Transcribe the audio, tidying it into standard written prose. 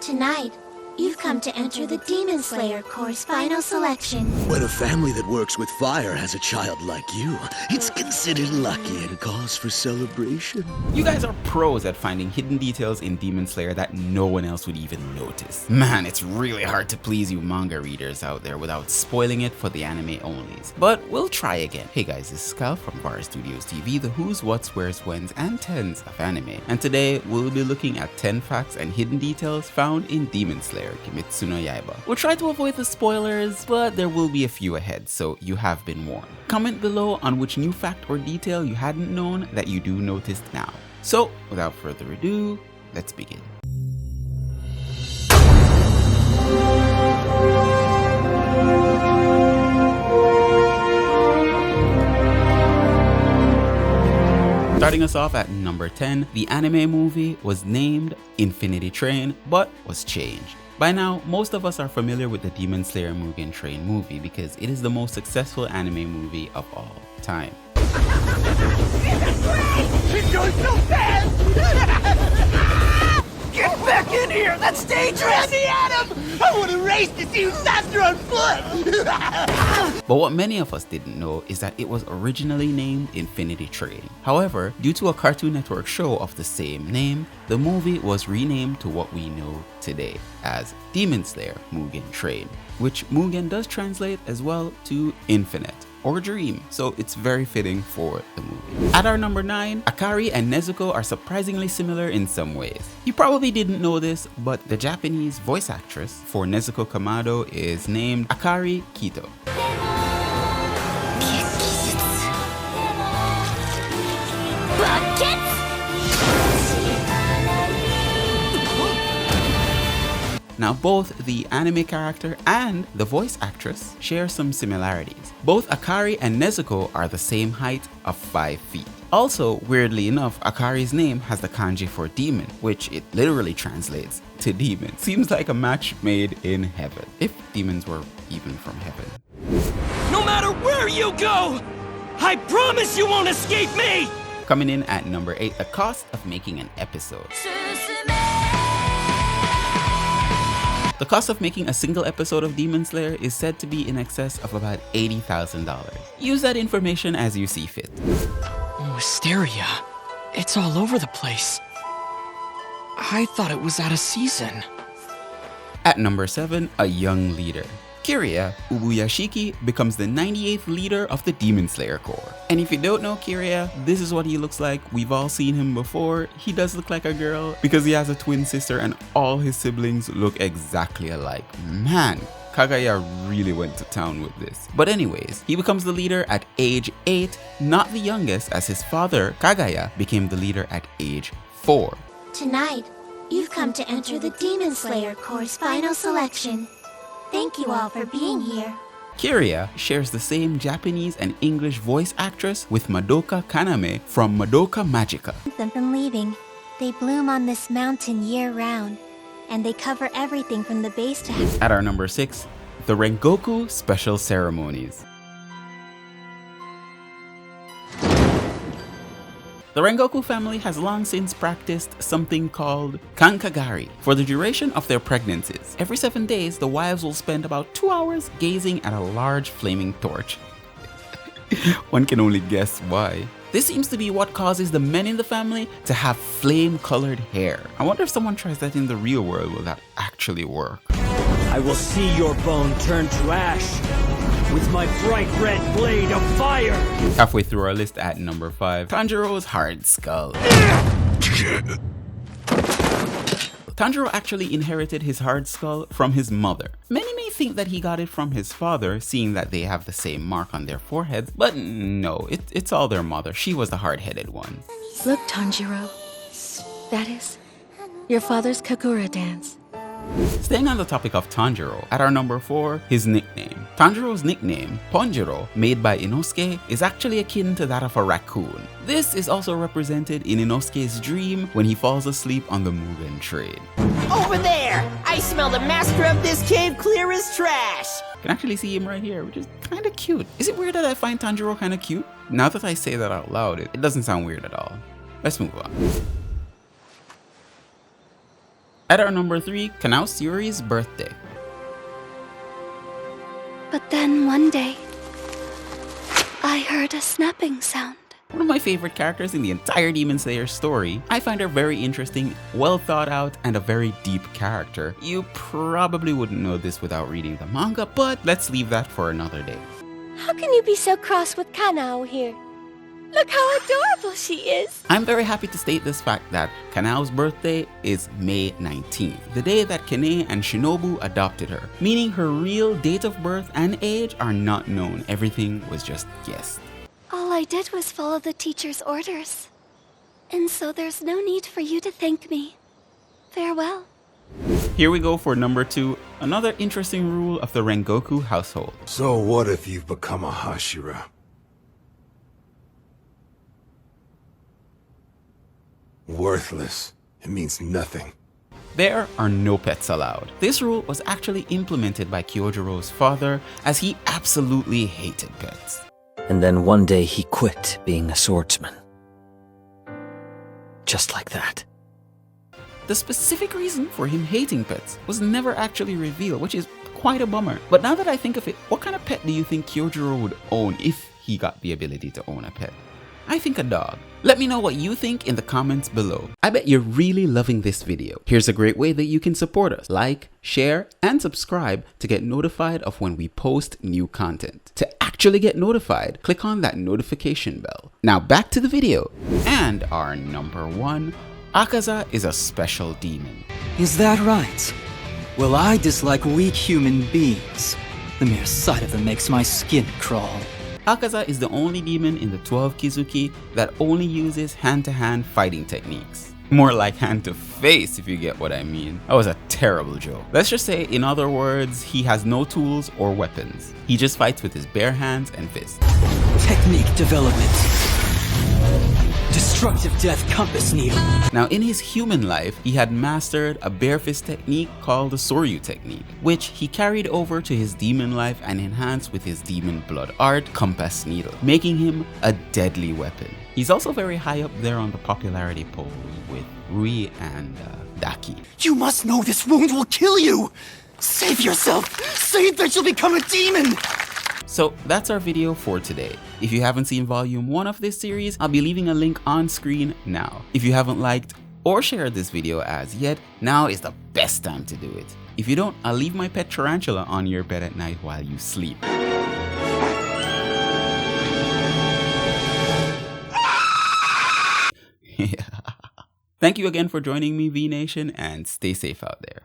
Tonight, you've come to enter the Demon Slayer Corps' final selection. When a family that works with fire has a child like you, it's considered lucky and cause for celebration. You guys are pros at finding hidden details in Demon Slayer that no one else would even notice. Man, it's really hard to please you manga readers out there without spoiling it for the anime onlys. But we'll try again. Hey guys, this is Kyle from Varistudiostv, the who's, what's, where's, when's, and tens of anime. And today, we'll be looking at 10 facts and hidden details found in Demon Slayer Kimetsu no Yaiba. We'll try to avoid the spoilers, but there will be a few ahead, so you have been warned. Comment below on which new fact or detail you hadn't known that you do notice now. So, without further ado, let's begin. Starting us off at number 10, the anime movie was named Infinity Train, but was changed. By now, most of us are familiar with the Demon Slayer Mugen Train movie because it is the most successful anime movie of all time. He's going so fast! Get back in here! That's dangerous! Let me at him! I want to race to see who's faster on foot! But what many of us didn't know is that it was originally named Infinity Train. However, due to a Cartoon Network show of the same name, the movie was renamed to what we know today as Demon Slayer Mugen Train, which Mugen does translate as well to infinite or dream, so it's very fitting for the movie. At our number 9, Akari and Nezuko are surprisingly similar in some ways. You probably didn't know this, but the Japanese voice actress for Nezuko Kamado is named Akari Kito. Now both the anime character and the voice actress share some similarities. Both Akari and Nezuko are the same height of 5 feet. Also, weirdly enough, Akari's name has the kanji for demon, which it literally translates to demon. Seems like a match made in heaven, if demons were even from heaven. No matter where you go, I promise you won't escape me! Coming in at number 8, the cost of making an episode. The cost of making a single episode of Demon Slayer is said to be in excess of about $80,000. Use that information as you see fit. Wisteria. It's all over the place. I thought it was out of season. At number 7, a young leader. Kiriya Ubuyashiki becomes the 98th leader of the Demon Slayer Corps. And if you don't know Kiriya, this is what he looks like. We've all seen him before. He does look like a girl because he has a twin sister and all his siblings look exactly alike. Man, Kaguya really went to town with this. But anyways, he becomes the leader at age 8, not the youngest, as his father, Kaguya, became the leader at age 4. Tonight, you've come to enter the Demon Slayer Corps' final selection. Thank you all for being here. Kiriya shares the same Japanese and English voice actress with Madoka Kaname from Madoka Magica. Them from leaving, they bloom on this mountain year-round, and they cover everything from the base to... At our number 6, the Rengoku Special ceremonies. The Rengoku family has long since practiced something called kankagari for the duration of their pregnancies. Every 7 days, the wives will spend about 2 hours gazing at a large flaming torch. One can only guess why. This seems to be what causes the men in the family to have flame-colored hair. I wonder if someone tries that in the real world, will that actually work? I will see your bone turn to ash with my bright red blade of fire! Halfway through our list at number 5, Tanjiro's hard skull. Tanjiro actually inherited his hard skull from his mother. Many may think that he got it from his father, seeing that they have the same mark on their foreheads, but no, it's all their mother. She was the hard-headed one. Look, Tanjiro. That is your father's Kagura dance. Staying on the topic of Tanjiro, at our number 4, his nickname. Tanjiro's nickname, Ponjiro, made by Inosuke, is actually akin to that of a raccoon. This is also represented in Inosuke's dream when he falls asleep on the Mugen train. Over there! I smell the master of this cave clear as trash! You can actually see him right here, which is kind of cute. Is it weird that I find Tanjiro kind of cute? Now that I say that out loud, it doesn't sound weird at all. Let's move on. At our number 3, Kanao Tsuyuri's birthday. But then one day, I heard a snapping sound. One of my favorite characters in the entire Demon Slayer story. I find her very interesting, well thought out, and a very deep character. You probably wouldn't know this without reading the manga, but let's leave that for another day. How can you be so cross with Kanao here? Look how adorable she is! I'm very happy to state this fact that Kanao's birthday is May 19th, the day that Kane and Shinobu adopted her, meaning her real date of birth and age are not known. Everything was just guessed. All I did was follow the teacher's orders. And so there's no need for you to thank me. Farewell. Here we go for number 2, another interesting rule of the Rengoku household. So what if you've become a Hashira? Worthless. It means nothing. There are no pets allowed. This rule was actually implemented by Kyojiro's father, as he absolutely hated pets. And then one day he quit being a swordsman. Just like that. The specific reason for him hating pets was never actually revealed, which is quite a bummer. But now that I think of it, what kind of pet do you think Kyojiro would own if he got the ability to own a pet? I think a dog. Let me know what you think in the comments below. I bet you're really loving this video. Here's a great way that you can support us. Like, share, and subscribe to get notified of when we post new content. To actually get notified, click on that notification bell. Now back to the video. And our number 1, Akaza is a special demon. Is that right? Well, I dislike weak human beings. The mere sight of them makes my skin crawl. Akaza is the only demon in the 12 Kizuki that only uses hand-to-hand fighting techniques. More like hand-to-face, if you get what I mean. That was a terrible joke. Let's just say, in other words, he has no tools or weapons. He just fights with his bare hands and fists. Technique development. Destructive death compass needle. Now, in his human life, he had mastered a bare fist technique called the Soryu technique, which he carried over to his demon life and enhanced with his demon blood art, compass needle, making him a deadly weapon. He's also very high up there on the popularity polls with Rui and Daki. You must know this wound will kill you! Save yourself! Say that you'll become a demon! So that's our video for today. If you haven't seen volume 1 of this series, I'll be leaving a link on screen now. If you haven't liked or shared this video as yet, now is the best time to do it. If you don't, I'll leave my pet tarantula on your bed at night while you sleep. Thank you again for joining me, V Nation, and stay safe out there.